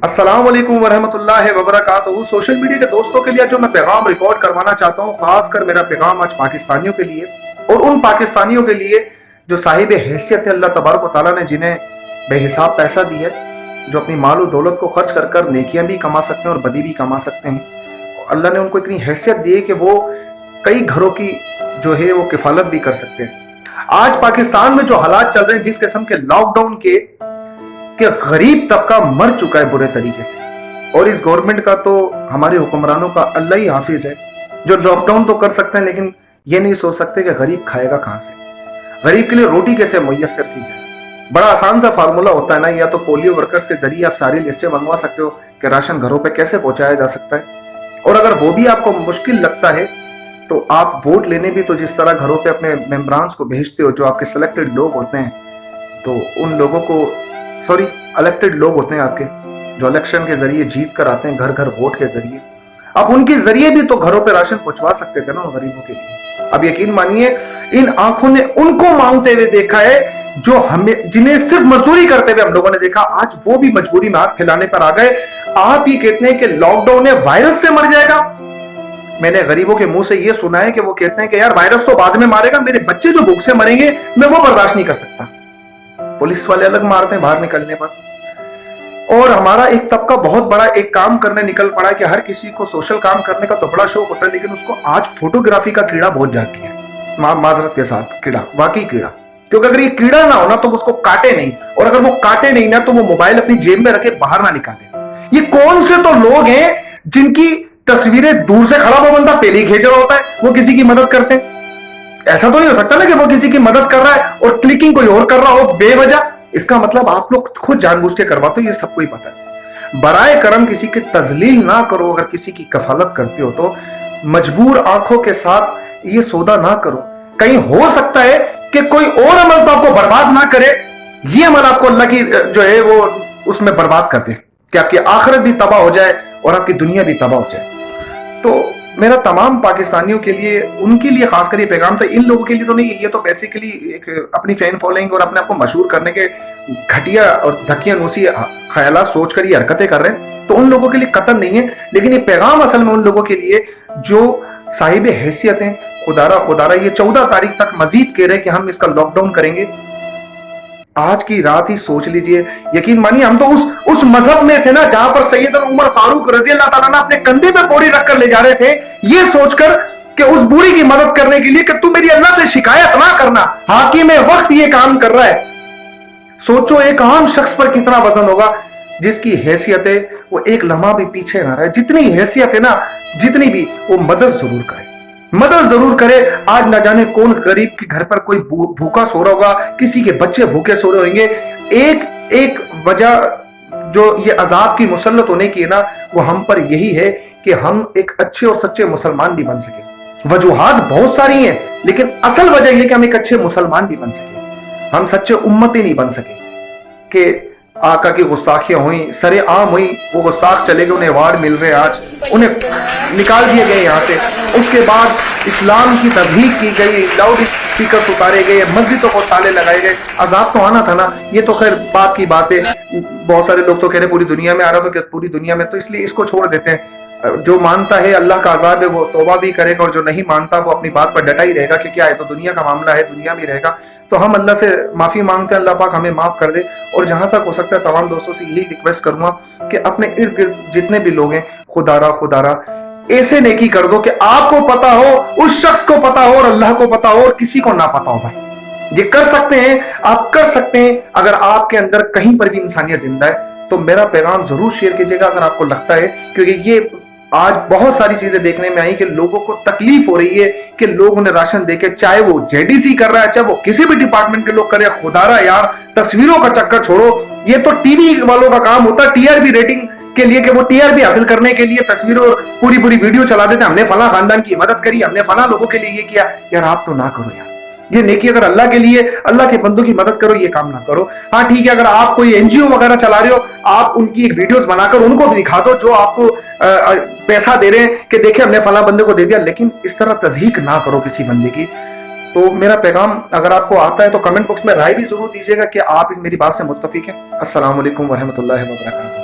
अस्सलाम वालेकुम वरहमतुल्लाहि वबरकातुहू। सोशल मीडिया के दोस्तों के लिए जो मैं पैगाम रिकॉर्ड करवाना चाहता हूँ, खासकर मेरा पैगाम आज पाकिस्तानियों के लिए और उन पाकिस्तानियों के लिए जो साहिब हैसियत है अल्लाह तबारक व तआला ने, जिन्हें बेहिसाब पैसा दिया है, जो अपनी माल और दौलत को खर्च कर कर नेकियां भी कमा सकते हैं और बदी भी कमा सकते हैं। अल्लाह ने उनको इतनी हैसियत दी है कि वो कई घरों की जो है वो किफालत भी कर सकते हैं। आज पाकिस्तान में जो हालात चल रहे हैं, जिस किस्म के लॉकडाउन के गरीब तबका मर चुका है बुरे तरीके से, और इस गवर्नमेंट का तो हमारे हुक्मरानों का अल्लाह ही हाफिज है, जो लॉकडाउन तो कर सकते हैं लेकिन ये नहीं सोच सकते कि गरीब खाएगा कहां से, गरीब के लिए रोटी कैसे मुयस्सर की जाए। बड़ा आसान सा फार्मूला होता है ना, या तो पोलियो वर्कर्स के जरिए आप सारी लिस्टें मंगवा सकते हो कि राशन घरों पे कैसे पहुंचाया जा सकता है, और अगर वो भी आपको मुश्किल लगता है तो आप वोट लेने भी तो जिस तरह घरों पे अपने मेंबरान्स को भेजते हो, जो आपके सिलेक्टेड लोग होते हैं, तो उन लोगों को इलेक्टेड लोग होते हैं आपके, जो इलेक्शन के जरिए जीत कर आते हैं घर घर वोट के जरिए, आप उनके जरिए भी तो घरों पे राशन पहुंचवा सकते थे ना गरीबों के लिए। अब यकीन मानिए, इन आंखों ने उनको मांगते हुए देखा है जो हमें, जिन्हें सिर्फ मजदूरी करते हुए हम लोगों ने देखा, आज वो भी मजबूरी में हाथ फैलाने पर आ गए। आप ही कहते हैं कि लॉकडाउन है, वायरस से मर जाएगा। मैंने गरीबों के मुंह से ये सुना है कि वो कहते हैं कि यार वायरस तो बाद में मारेगा, मेरे बच्चे जो भूख से मरेंगे मैं वो बर्दाश्त नहीं कर सकता। पुलिस वाले अलग मारते हैं बाहर निकलने पर, और हमारा एक तबका बहुत बड़ा एक काम करने निकल पड़ा है कि हर किसी को सोशल काम करने का तो बड़ा शौक होता है, लेकिन उसको आज फोटोग्राफी का कीड़ा बहुत जाग गया है। माजरत के साथ कीड़ा, वाकई कीड़ा, क्योंकि अगर ये कीड़ा ना हो ना तो उसको काटे नहीं, और अगर वो काटे नहीं ना तो वो मोबाइल अपनी जेब में रखे बाहर ना निकाले। ये कौन से तो लोग हैं जिनकी तस्वीरें दूर से खड़ा हुआ बंदा पहले ही खींच रहा होता है, वो किसी की मदद करते हैं। ऐसा तो नहीं हो सकता ना कि वो किसी की मदद कर रहा है और क्लिकिंग कोई और कर रहा हो बेवजह। इसका मतलब आप लोग खुद जानबूझ के करवाते हो, ये सबको ही पता है। बराए करम किसी की तजलील ना करो, अगर किसी की कफालत करते हो तो मजबूर आंखों के साथ ये सौदा ना करो। कहीं हो सकता है कि कोई और अमल तो आपको बर्बाद ना करे, ये अमल आपको अल्लाह की जो है वो उसमें बर्बाद कर दे कि आपकी आखिरत भी तबाह हो जाए और आपकी दुनिया भी तबाह हो जाए। तो मेरा तमाम पाकिस्तानियों के लिए, उनके लिए खासकर ये पैगाम था, इन लोगों के लिए तो नहीं, ये तो बेसिकली एक अपनी फैन फॉलोइंग और अपने आप को मशहूर करने के घटिया और धकियानूसी ख्यालात सोचकर ये हरकतें कर रहे हैं, तो उन लोगों के लिए कतन नहीं है। लेकिन ये पैगाम असल में उन लोगों के लिए जो साहिब हैसियत हैं, खुदारा ये 14 तारीख तक मजीद कह रहे हैं कि हम इसका लॉकडाउन करेंगे। आज की रात ही सोच लीजिए, यकीन मानिए, हम तो उस मजहब में से ना जहां पर सैयदना उमर फारूक रजी अल्लाह ताला ने अपने कंधे पे बोरी रखकर ले जा रहे थे, ये सोचकर कि उस बूढ़ी की मदद करने के लिए कि तू मेरी अल्लाह से शिकायत ना करना, हाकिम वक्त ये काम कर रहा है। सोचो एक आम शख्स पर कितना वजन होगा जिसकी हैसियत है वो एक लम्हा भी पीछे ना रहे, जितनी हैसियत है ना, जितनी भी, वो मदद जरूर करे, मदद जरूर करे। आज न जाने कौन गरीब के घर पर कोई भूखा सो रहा होगा, किसी के बच्चे भूखे सो रहे होंगे। एक एक वजह जो ये अजाब की मुसल्लत होने की है ना, वो हम पर यही है कि हम एक अच्छे और सच्चे मुसलमान भी बन सके। वजूहात बहुत सारी हैं, लेकिन असल वजह यह कि हम एक अच्छे मुसलमान भी बन सके, हम सच्चे उम्मती नहीं बन सके कि आका की गुस्ताखियां हुई, सरे आम हुई, वो गुस्ताख चले गए, उन्हें अवार्ड मिल रहे, आज उन्हें निकाल दिए गए यहाँ से। उसके बाद इस्लाम की तबलीग की गई, लाउड स्पीकर उतारे गए, मस्जिदों को ताले लगाए गए। अजाब तो आना था ना, ये तो खैर बात की बात है। बहुत सारे लोग तो कह रहे पूरी दुनिया में आ रहा, तो क्या पूरी दुनिया में, तो इसलिए इसको छोड़ देते हैं। जो मानता है अल्लाह का अजाब है वो तौबा भी करेगा, और जो नहीं मानता वो अपनी बात पर डटा ही रहेगा कि क्या है, तो दुनिया का मामला है, दुनिया में रहेगा। तो हम अल्लाह से माफी मांगते हैं, अल्लाह पाक हमें माफ कर दे। और जहां तक हो सकता है तमाम दोस्तों से यही रिक्वेस्ट करूंगा कि अपने इर्द गिर्द जितने भी लोग हैं, खुदारा ऐसे नेकी कर दो कि आपको पता हो, उस शख्स को पता हो और अल्लाह को पता हो और किसी को ना पता हो। बस ये कर सकते हैं, आप कर सकते हैं। अगर आपके अंदर कहीं पर भी इंसानियत जिंदा है तो मेरा पैगाम जरूर शेयर कीजिएगा अगर आपको लगता है, क्योंकि ये आज बहुत सारी चीजें देखने में आई कि लोगों को तकलीफ हो रही है कि लोग उन्हें राशन देके, चाहे वो जेडीसी कर रहा है, चाहे वो किसी भी डिपार्टमेंट के लोग कर रहे हैं। खुदारा यार, तस्वीरों का चक्कर छोड़ो, ये तो टीवी वालों का काम होता है टीआरपी रेटिंग के लिए, कि वो टीआरपी हासिल करने के लिए तस्वीरों पूरी वीडियो चला देते हैं, हमने फला खानदान की मदद करी, हमने फला लोगों के लिए ये किया। यार आप तो ना करो यार, ये नेकी अगर अल्लाह के लिए, अल्लाह के बंदों की मदद करो, ये काम ना करो। हाँ ठीक है, अगर आप कोई एनजीओ वगैरह चला रहे हो, आप उनकी एक वीडियोस बनाकर उनको भी दिखा दो जो आपको पैसा दे रहे हैं कि देखिए हमने फला बंदे को दे दिया, लेकिन इस तरह तज़हीक ना करो किसी बंदे की। तो मेरा पैगाम अगर आपको आता है तो कमेंट बॉक्स में राय भी जरूर दीजिएगा कि आप इस मेरी बात से मुत्तफिक हैं। अस्सलाम वालेकुम वरहमतुल्लाहि वबरकातुहू।